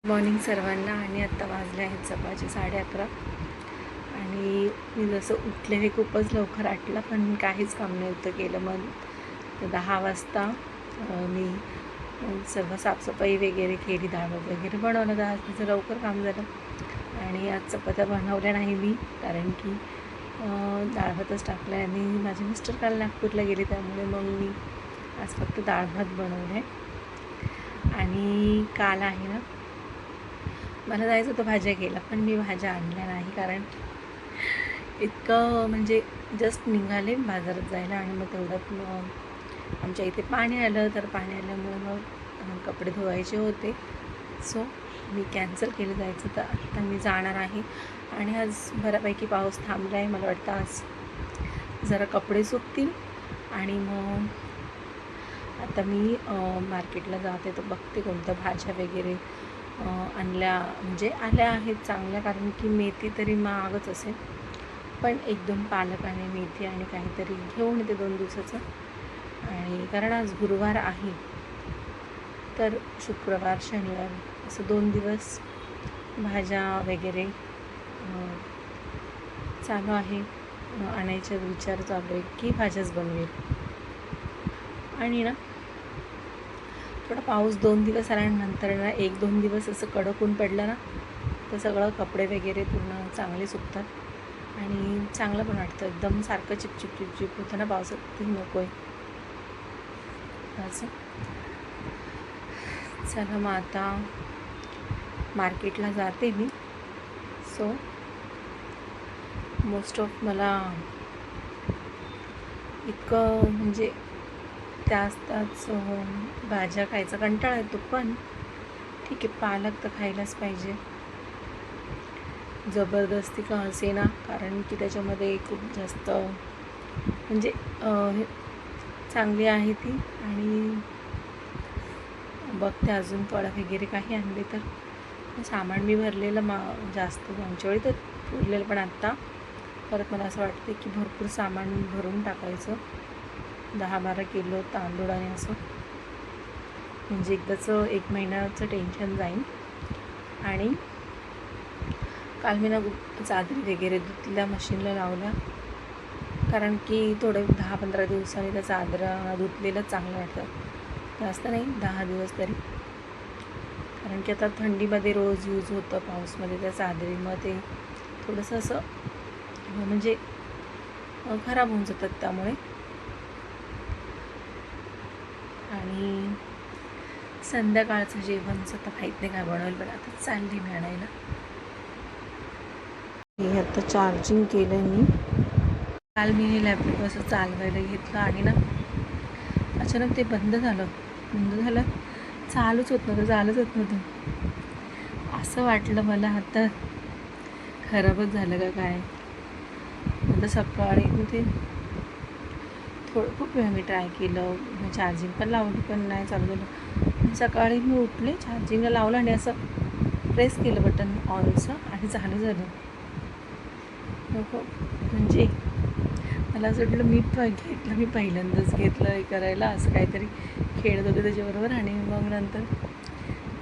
Morning सर्वांना. आणि आत्ता वाजले आहेत सकाळचे 11:30 आणि मी जसं उठले हे खूपच लवकर आटलं, पण काहीच काम नव्हतं केलं. मग 10 वाजता मी सर्व साफसफाई वगैरे केली, डाळ वगैरे बनवलं. तर आज तिचं लवकर काम झालं. आणि आज चपात्या बनवल्या नाही मी, कारण की डाळ भातच टाकला आहे. आणि माझे मिस्टर काल नागपूरला गेले, त्यामुळे मग मी आज फक्त डाळ भात बनवलं आहे. आणि काल आहे ना, मला जायचं होतं भाज्या घ्यायला, पण मी भाज्या आणल्या नाही, कारण इतकं म्हणजे जस्ट निघाले बाजारात जायला आणि मग तेवढ्यात आमच्या इथे पाणी आलं. तर पाणी आल्यामुळे मग कपडे धुवायचे होते, सो मी कॅन्सल केलं जायचं. तर आता मी जाणार आहे. आणि आज बऱ्यापैकी पाऊस थांबला आहे. मला वाटतं आज जरा कपडे सुकतील. आणि मग आता मी मार्केटला जाते, तर बघते कोणत्या भाज्या वगैरे आणल्या, म्हणजे आल्या आहेत चांगल्या, कारण की मेथी तरी महागच असेल, पण 1-2 पालक आणि मेथी आणि काहीतरी घेऊन येते 2 दिवसाचं. आणि कारण आज गुरुवार आहे, तर शुक्रवार शनिवार असं 2 दिवस भाज्या वगैरे चालू आहे. आणायचा विचार चालू आहे की भाज्याच बनवेल. आणि ना थोडा पाऊस 2 दिवस आल्यानंतर ना 1-2 दिवस असं कडक ऊन पडलं ना, तर सगळं कपडे वगैरे पूर्ण चांगले सुकतात आणि चांगलं पण वाटतं. एकदम सारखं चिपचिप चिपचिप होतं ना पावसात, ते नको आहे असं. चला मग आता मार्केटला जाते मी. सो मोस्ट ऑफ मला इतकं म्हणजे त्याच भाज्या खायचा कंटाळा येतो, पण ठीक आहे, पालक तर खायलाच पाहिजे, जबरदस्ती का असे ना, कारण की त्याच्यामध्ये खूप जास्त म्हणजे चांगली आहे ती. आणि बघते अजून फळं वगैरे काही आणले तर. सामान मी भरलेलं जास्त आमच्या वेळी तर उरलेलं, पण आत्ता परत मला असं वाटते की भरपूर सामान भरून टाकायचं, 10-12 किलो तांदूळ आणि असं, म्हणजे एकदाच 1 महिन्याचं टेन्शन जाईल. आणि काल मी ना चादरी वगैरे धुतल्या, मशीनला लावल्या, कारण की थोडं 10-15 दिवसांनी त्या चादरा धुतलेलं चांगलं वाटतं, जास्त नाही 10 दिवस तरी, कारण की आता थंडीमध्ये रोज यूज होतं, पाऊसमध्ये त्या चादरी, मग ते थोडंसं असं म्हणजे खराब होऊन जातात त्यामुळे. आणि संध्याकाळचं जेवणचं तर माहीत नाही काय बनवेल, पण आता चालली मी आणायला. हे आता चार्जिंग केलं मी. काल मी हे लॅपटॉप असं चालवायला घेतलं आणि ना अचानक ते बंद झालं, चालूच होत नव्हतं. असं वाटलं मला आता खराबच झालं का काय. आता सकाळी ते खूप वेळा मी ट्राय केलं, चार्जिंग पण लावली, पण नाही चालू झालं. सकाळी मी उठले, चार्जिंगला लावलं आणि असं प्रेस केलं बटन ऑनचं आणि चालू झालं. म्हणजे मला असं वाटलं मी पहिल्यांदाच घेतलं हे करायला, असं काहीतरी खेळत होते त्याच्याबरोबर, आणि मग नंतर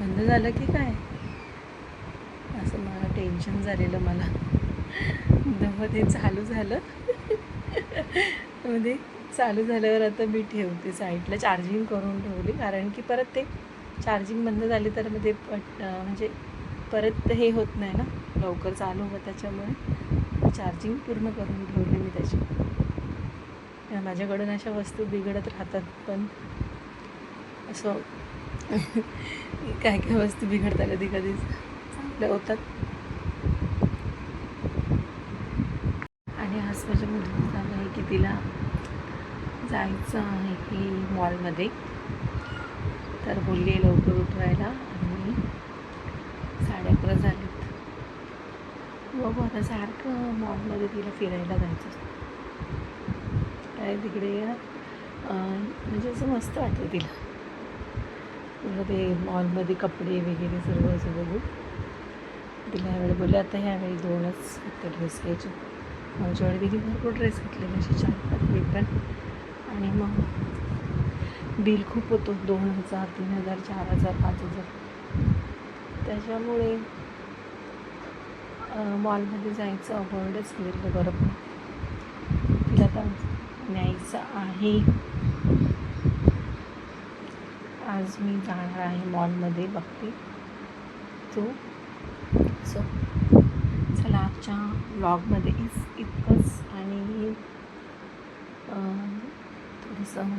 बंद झालं की काय, असं मला टेन्शन झालेलं मला. मग ते चालू झालं. मध्ये चालू झाल्यावर आता मी ठेवते साईडला, चार्जिंग करून ठेवली, कारण की परत ते चार्जिंग बंद झाली तर मग ते म्हणजे परत हे होत नाही ना लवकर चालू होतं, त्याच्यामुळे चार्जिंग पूर्ण करून ठेवली मी त्याची. माझ्याकडून अशा वस्तू बिघडत राहतात, पण असं काय वस्तू बिघडतात कधी चांगल्या होतात. आणि आज माझ्या मुलीने झालं आहे की तिला जायचं आहे की मॉलमध्ये, तर बोलली लवकर उठवायला, आणि 11:30 झालेत. बघू आता, सारखं मॉलमध्ये तिला फिरायला जायचं काय तिकडे म्हणजे असं मस्त वाटतं तिला. तुला ते मॉलमध्ये कपडे वगैरे सर्व असं बघू. तिला ह्यावेळी बोलले, आता ह्यावेळी 2च फक्त ड्रेस घ्यायचे. आमच्या वेळी तिने भरपूर ड्रेस घेतले, असे 4-5 मी पण. आणि मग बिल खूप होतो, 2,000, 3,000, 4,000, 5,000, त्याच्यामुळे मॉलमध्ये जायचं अवॉइडच केलं बरं. पण तिला तर न्यायचं आहे. आज मी जाणार आहे मॉलमध्ये, बघते तो. सो चला, आजच्या व्लॉगमध्ये इतकंच. आणि थोडंसं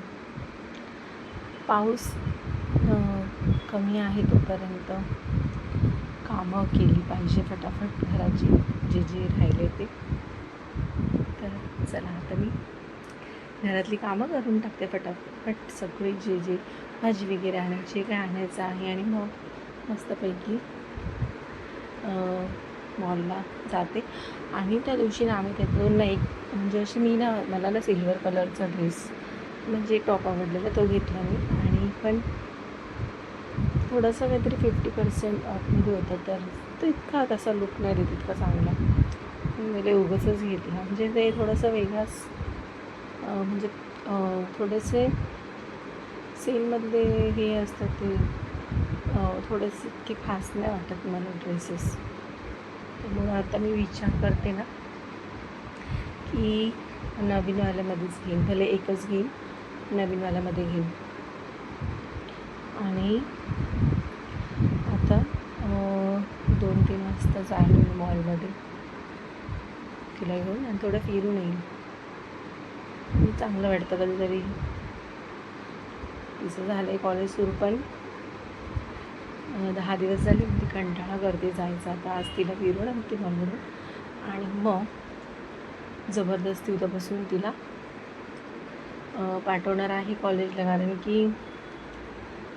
पाऊस कमी आहे तोपर्यंत कामं केली पाहिजे फटाफट घराची, जे राहिले ते. तर चला, आता मी घरातली कामं करून टाकते फटाफट सगळी, जे भाजी वगैरे आणायची, काय आणायचं आहे. आणि मग मस्तपैकी मॉलला जाते. आणि त्या दिवशी ना आम्ही त्यातून एक म्हणजे अशी मला ना सिल्वर कलरचा ड्रेस म्हणजे टॉप आवडलेला, तो घेतला मी. आणि पण थोडंसं काहीतरी 50% ऑफमध्ये होतं, तर तो इतका तसा लुक नाही देत इतका चांगला. मी उगाचच घेतला. म्हणजे ते थोडंसं वेगळाच म्हणजे थोडेसे सेलमधले हे असतात ते थोडेसे इतके खास नाही वाटत मला ड्रेसेस. त्यामुळं आता मी विचार करते ना की नवीनवाल्यामध्येच घेईन, भले एकच घेईन, नवीनवाल्यामध्ये घेईन. आणि आता 2-3 वाजता जाईल मॉलमध्ये तिला घेऊन, आणि थोडं फिरून येईल. चांगलं वाटतं कधीतरी. तिचं झालं आहे कॉलेज सुरू, पण 10 दिवस झाले ती कंटाळा करते जायचा. आता आज तिला फिरून आणते मॉलवरून, आणि मग जबरदस्ती उद्यापासून तिला पाठवणार आहे कॉलेजला. कारण की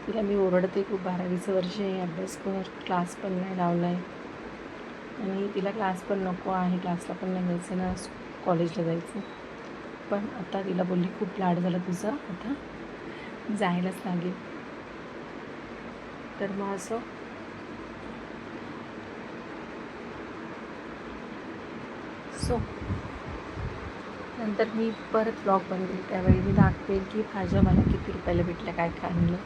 तिला मी ओरडते खूप, 12वीचं वर्ष आहे, अभ्यास कर, क्लास पण नाही लावला आहे. आणि तिला क्लास पण नको आहे, क्लासला पण नाही जायचं ना, कॉलेजला जायचं. पण आता तिला बोलली खूप लाड झाला तुझा, आता जायलाच लागेल. तर मग असं नंतर मी परत ब्लॉग बनवेल, त्यावेळी मी दाखवेल की भाज्या मला किती रुपयाला भेटल्या, काय काय आणलं.